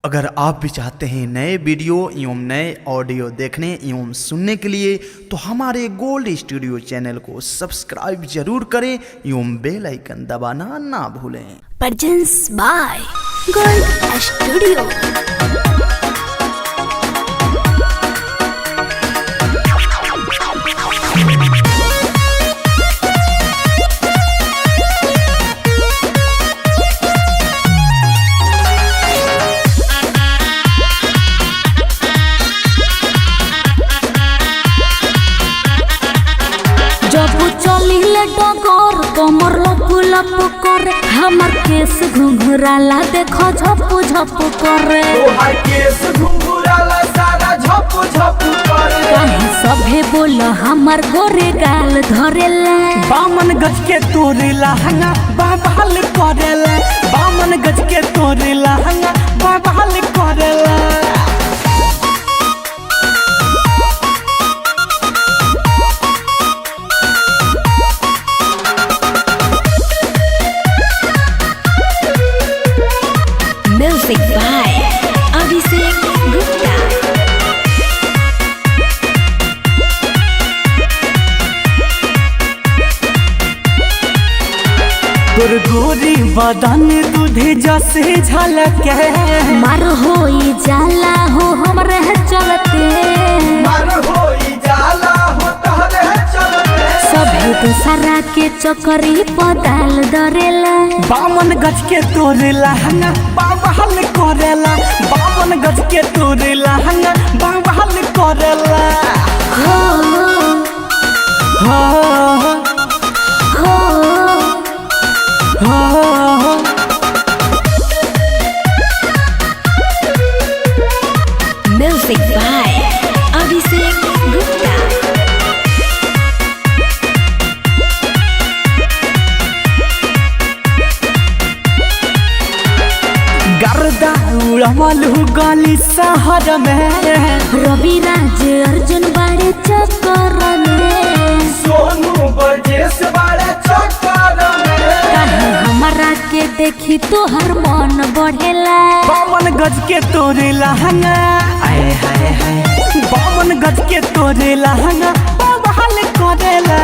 अगर आप भी चाहते हैं नए वीडियो एवं नए ऑडियो देखने एवं सुनने के लिए तो हमारे गोल्ड स्टूडियो चैनल को सब्सक्राइब जरूर करें एवं बेल आइकन दबाना ना भूलें। Presents by gold studio. जब चलिले डगर कमर लप लप करे, हमर केस घुंघराला देखो झप झप करे। तोहार केस घुंघराला सारा झप झप करे। काहे सभे बोल हमर गोरे गाल धरेला। बामन गज के तोरे लहंगा बाबाल करेला। बामन गज के तोरे लहंगा बाबाल करेला। Music by Abhishek Gupta. तोर गोरी बदन दूधे जैसे झलके। मार होई जाला हो हमरे चलते। मार होई जाला हो तहरे चलते। सभे दूसरा के चक्करी पताल दरेला। बामन गज के तोरे लहंगा बाबाल करेला। बामन गज के तोरे लहंगा बाबाल करेला। हो हो हो हो म्यूजिक बाय अभिषेक गुप्ता। गर्दा उड़मल गली शहर में। रवि राज अर्जुन बड़े चक्कर में। सोनू बरजेस बड़े चक्कर में। काहे हमरा के देखी तोहर मन बढ़ेला। बामन गज के तोरे लहंगा आए हाय हाय। बामन गज के तोरे लहंगा बाबाल करेला।